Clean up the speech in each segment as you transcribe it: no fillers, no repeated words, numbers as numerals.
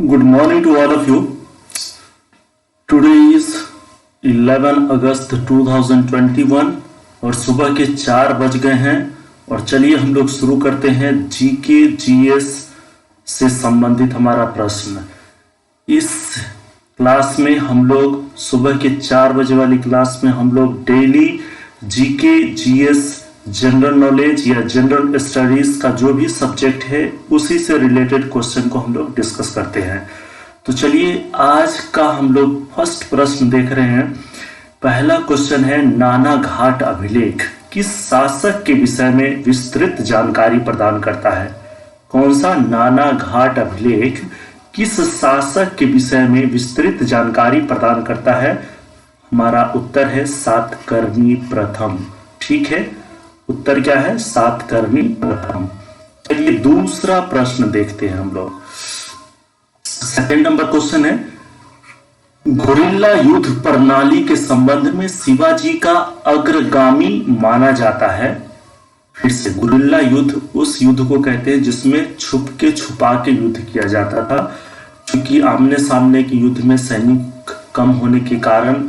Good morning to all of you. Today is 11 अगस्त 2021 और सुबह के 4 बज गए हैं। और चलिए हम लोग शुरू करते हैं जीके जीएस से संबंधित हमारा प्रश्न। इस क्लास में हम लोग सुबह के 4 बजे वाली क्लास में हम लोग daily GK GS general knowledge या जनरल स्टडीज का जो भी सब्जेक्ट है उसी से रिलेटेड क्वेश्चन को हम लोग डिस्कस करते हैं। तो चलिए आज का हम लोग फर्स्ट प्रश्न देख रहे हैं। पहला क्वेश्चन है, नाना घाट अभिलेख किस शासक के विषय में विस्तृत जानकारी प्रदान करता है? कौन सा नाना घाट अभिलेख किस शासक के विषय में विस्तृत जानकारी प्रदान करता है? हमारा उत्तर है सातकर्णी प्रथम। ठीक है, उत्तर क्या है? सातकर्णी प्रथम। चलिए दूसरा प्रश्न देखते हैं हम लोग। सेकंड नंबर क्वेश्चन है, गुरिल्ला युद्ध प्रणाली के संबंध में शिवाजी का अग्रगामी माना जाता है। फिर से, गुरिल्ला युद्ध उस युद्ध को कहते हैं जिसमें छुप के छुपा के युद्ध किया जाता था, क्योंकि आमने सामने के युद्ध में सैनिक कम होने के कारण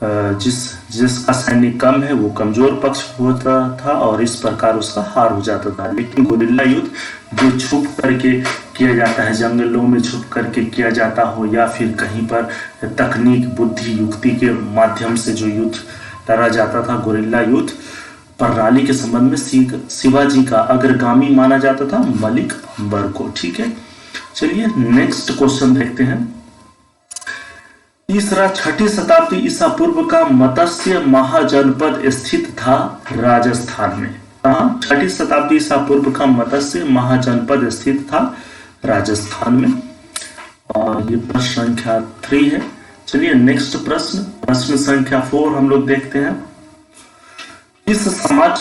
जिसका सैनिक कम है वो कमजोर पक्ष होता था और इस प्रकार उसका हार हो जाता था। लेकिन गुरिल्ला युद्ध जो छुप करके किया जाता है, जंगलों में छुप करके किया जाता हो या फिर कहीं पर तकनीक बुद्धि युक्ति के माध्यम से जो युद्ध लड़ा जाता था, गुरिल्ला युद्ध प्रणाली के संबंध में शिवाजी का अग्रगामी माना जाता था मलिक अंबर को। ठीक है, चलिए नेक्स्ट क्वेश्चन देखते हैं। तीसरा, 6ठी शताब्दी ईसा पूर्व का मत्स्य महाजनपद स्थित था राजस्थान में। 6ठी शताब्दी ईसा पूर्व का मत्स्य महाजनपद स्थित था राजस्थान में। और ये प्रश्न संख्या 3 है। चलिए नेक्स्ट प्रश्न, प्रश्न संख्या 4 हम लोग देखते हैं। किस समाज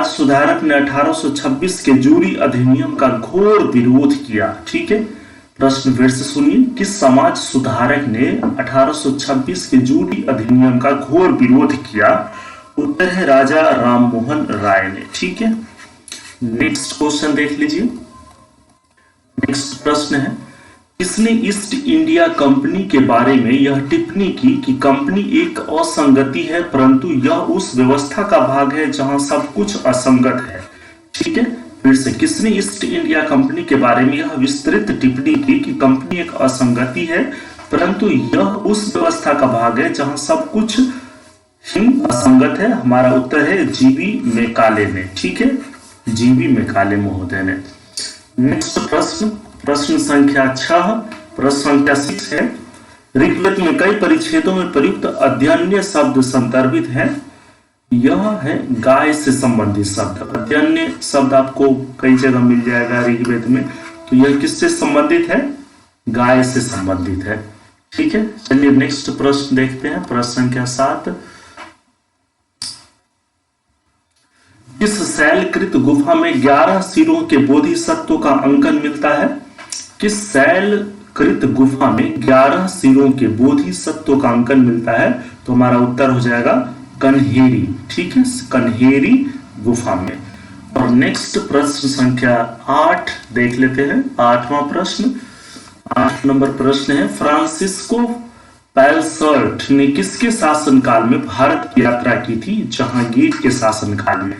सुधारक ने 1826 के जूरी अधिनियम का घोर विरोध किया? ठीक है, प्रश्न फिर से सुनिए। किस समाज सुधारक ने 1826 के जूरी अधिनियम का घोर विरोध किया? उत्तर है राजा राममोहन राय ने। ठीक है, नेक्स्ट क्वेश्चन देख लीजिए। नेक्स्ट प्रश्न है, किसने ईस्ट इंडिया कंपनी के बारे में यह टिप्पणी की कि कंपनी एक असंगति है परंतु यह उस व्यवस्था का भाग है जहां सब कुछ असंगत है? ठीक है, फिर से, किसने ईस्ट इंडिया कंपनी के बारे में यह विस्तृत टिप्पणी की कि कंपनी एक असंगति है परंतु यह उस व्यवस्था का भाग है जहां सब कुछ ही असंगत है? हमारा उत्तर है जीबी मेकाले ने। ठीक है, जीबी मेकाले महोदय ने। नेक्स्ट प्रश्न, प्रश्न संख्या 6, प्रश्न संख्या 6 है, ऋग्वेद में कई परिच्छेदों में प्रयुक्त अध्ययन शब्द संदर्भित है? यह है गाय से संबंधित शब्द। अध्ययन शब्द आपको कई जगह मिल जाएगा ऋग्वेद में, तो यह किससे संबंधित है? गाय से संबंधित है। ठीक है, चलिए नेक्स्ट प्रश्न देखते हैं। प्रश्न संख्या 7, किस शैलकृत गुफा में 11 सिरों के बोधिसत्वों का अंकन मिलता है? किस शैलकृत गुफा में 11 सिरों के बोधिसत्वों का अंकन मिलता है? तो हमारा उत्तर हो जाएगा कन्हेरी। ठीक है, कन्हेरी गुफा में। और नेक्स्ट प्रश्न संख्या 8 देख लेते हैं। 8वां प्रश्न, 8 नंबर प्रश्न है, फ्रांसिस्को पैलसर्ट ने किसके शासनकाल में भारत की यात्रा की थी? जहांगीर के शासनकाल में।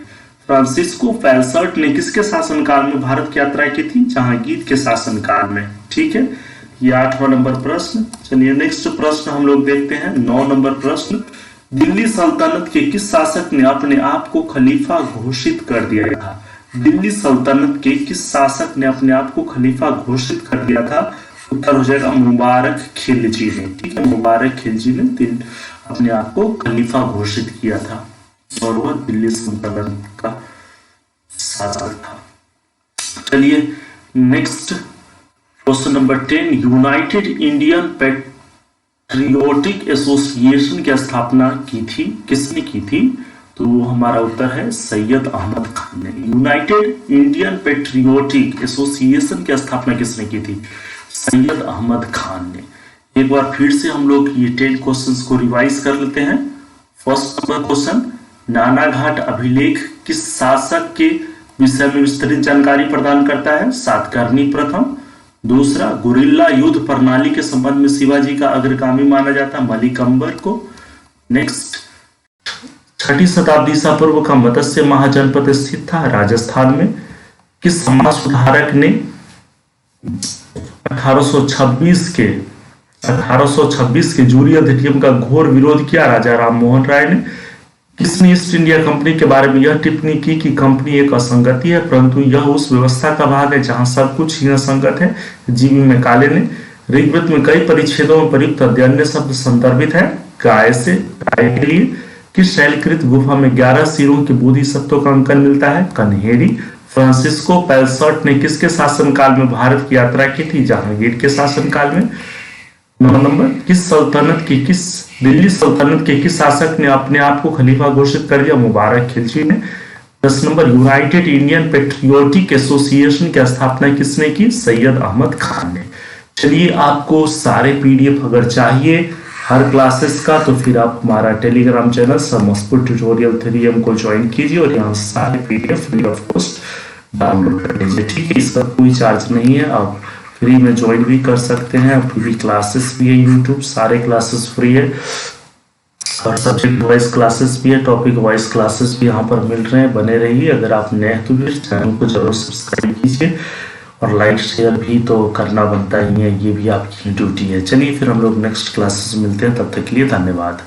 फ्रांसिस्को पैलसर्ट ने किसके शासनकाल में भारत की यात्रा की थी? जहांगीर के शासनकाल में। ठीक है, ये 8वां नंबर प्रश्न। चलिए नेक्स्ट प्रश्न हम लोग देखते हैं। 9 नंबर प्रश्न, दिल्ली सल्तनत के किस शासक ने अपने आप को खलीफा घोषित कर दिया था? दिल्ली सल्तनत के किस शासक ने अपने आप को खलीफा घोषित कर दिया था? उत्तर हो जाएगा मुबारक खिलजी ने। ठीक है, मुबारक खिलजी ने अपने आप को खलीफा घोषित किया था और वह दिल्ली सल्तनत का शासक था। चलिए next question number 10, United Indian patriotic association की स्थापना की थी? किसने की थी? तो वो हमारा उत्तर है सैयद अहमद खान ने। यूनाइटेड इंडियन पैट्रियोटिक एसोसिएशन की स्थापना किसने की थी? सैयद अहमद खान ने। एक बार फिर से हम लोग ये 10 क्वेश्चंस को रिवाइज कर लेते हैं। फर्स्ट नंबर क्वेश्चन, नाना घाट अभिलेख किस शासक के विषय में विस्तृत जानकारी प्रदान करता है? सातकर्णी प्रथम। दूसरा, गुरिल्ला युद्ध प्रणाली के संबंध में शिवाजी का अग्रगामी माना जाता है मलिक अंबर को। नेक्स्ट, 6ठी शताब्दी ईसा पूर्व का मत्स्य महाजनपद स्थित था राजस्थान में। किस समाज सुधारक ने 1826 के जूरी अधिनियम का घोर विरोध किया? राजा राम मोहन राय ने। किसने ईस्ट इंडिया कंपनी के बारे में यह टिप्पणी की कि कंपनी एक असंगति है, परंतु यह उस व्यवस्था का भाग है जहां सब कुछ ही असंगत है? जीवी मैकाले ने। ऋग्वेद में कई परिच्छेदों में प्रयुक्त अध्ययन शब्द संदर्भित है गाय से, गाय के लिए। किस शैलकृत गुफा में 11 सिरों के बोधिसत्वों का अंकन मिलता है? कन्हेरी। फ्रांसिस्को पेलसर्ट ने किसके शासनकाल में भारत की यात्रा की थी? जहांगीर के शासनकाल में। 9 नंबर, दिल्ली सल्तनत के किस शासक ने अपने आप को खलीफा घोषित कर दिया? मुबारक खिलजी ने। 10 number, United Indian patriotic association की स्थापना किसने की? सैयद अहमद खान ने। चलिए, आपको सारे पीडीएफ अगर चाहिए हर क्लासेस का तो फिर आप हमारा टेलीग्राम चैनल समस्पुर ट्यूटोरियल 3M को ज्वाइन कीजिए और यहाँ सारे PDF free of cost download कर लीजिए। ठीक है, इसका कोई चार्ज नहीं है, आप फ्री में ज्वाइन भी कर सकते हैं। फ्री क्लासेस भी है, यूट्यूब सारे क्लासेस फ्री है और सब्जेक्ट वाइज क्लासेस भी है, टॉपिक वाइज क्लासेस भी यहाँ पर मिल रहे हैं। बने रहिए। अगर आप नए हैं तो फिर चैनल को जरूर सब्सक्राइब कीजिए और लाइक शेयर भी तो करना बनता ही है, ये भी आपकी ड्यूटी है। चलिए फिर हम लोग नेक्स्ट क्लासेस मिलते हैं, तब तक के लिए धन्यवाद।